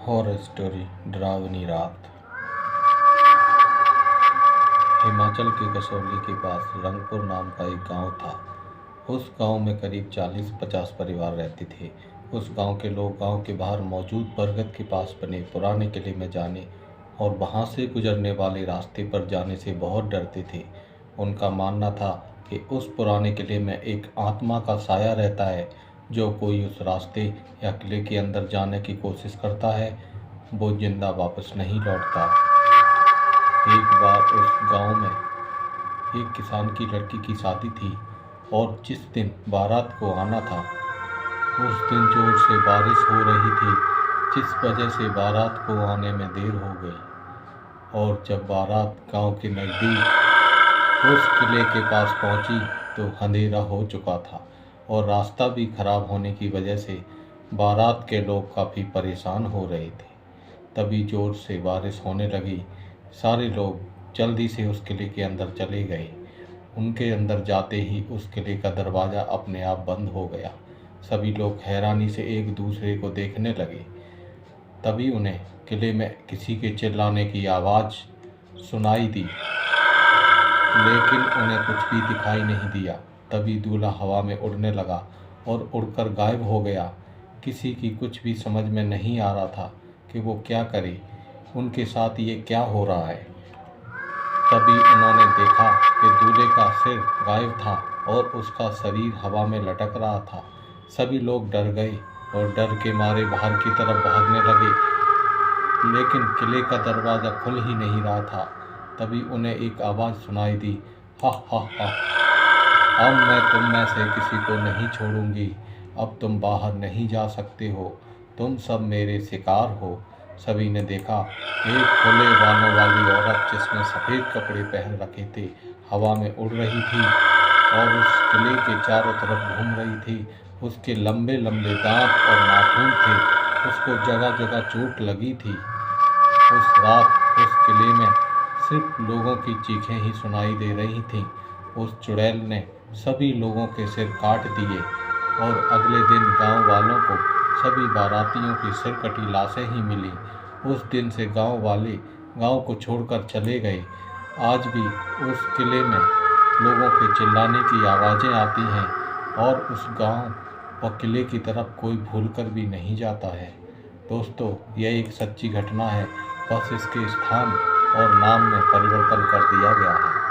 Horror story डरावनी रात। हिमाचल के कसौली के पास रंगपुर नाम का एक गांव था। उस गांव में करीब 40-50 परिवार रहते थे। उस गांव के लोग गांव के बाहर मौजूद बरगद के पास बने पुराने किले में जाने और वहां से गुजरने वाले रास्ते पर जाने से बहुत डरते थे। उनका मानना था कि उस पुराने किले में एक आत्मा का साया रहता है। जो कोई उस रास्ते या किले के अंदर जाने की कोशिश करता है वो जिंदा वापस नहीं लौटता। एक बार उस गांव में एक किसान की लड़की की शादी थी और जिस दिन बारात को आना था उस दिन जोर से बारिश हो रही थी, जिस वजह से बारात को आने में देर हो गई। और जब बारात गांव के नज़दीक उस किले के पास पहुंची तो अंधेरा हो चुका था और रास्ता भी खराब होने की वजह से बारात के लोग काफ़ी परेशान हो रहे थे। तभी जोर से बारिश होने लगी। सारे लोग जल्दी से उस किले के अंदर चले गए। उनके अंदर जाते ही उस किले का दरवाज़ा अपने आप बंद हो गया। सभी लोग हैरानी से एक दूसरे को देखने लगे। तभी उन्हें किले में किसी के चिल्लाने की आवाज़ सुनाई दी, लेकिन उन्हें कुछ भी दिखाई नहीं दिया। तभी दूल्हा हवा में उड़ने लगा और उड़कर गायब हो गया। किसी की कुछ भी समझ में नहीं आ रहा था कि वो क्या करे, उनके साथ ये क्या हो रहा है। तभी उन्होंने देखा कि दूल्हे का सिर गायब था और उसका शरीर हवा में लटक रहा था। सभी लोग डर गए और डर के मारे बाहर की तरफ भागने लगे, लेकिन किले का दरवाज़ा खुल ही नहीं रहा था। तभी उन्हें एक आवाज़ सुनाई दी, हा हा हा, अब मैं तुम में से किसी को नहीं छोड़ूंगी। अब तुम बाहर नहीं जा सकते हो, तुम सब मेरे शिकार हो। सभी ने देखा एक खुले बालों वाली औरत जिसने सफ़ेद कपड़े पहन रखे थे हवा में उड़ रही थी और उस किले के चारों तरफ घूम रही थी। उसके लंबे लंबे दांत और नाखून थे। उसको जगह जगह चोट लगी थी। उस रात उस किले में सिर्फ लोगों की चीखें ही सुनाई दे रही थीं। उस चुड़ैल ने सभी लोगों के सिर काट दिए और अगले दिन गांव वालों को सभी बारातियों की सिर कटी लाशें ही मिली। उस दिन से गांव वाले गांव को छोड़कर चले गए। आज भी उस किले में लोगों के चिल्लाने की आवाज़ें आती हैं और उस गांव व किले की तरफ कोई भूलकर भी नहीं जाता है। दोस्तों, यह एक सच्ची घटना है, बस इसके स्थान और नाम में परिवर्तन कर दिया गया है।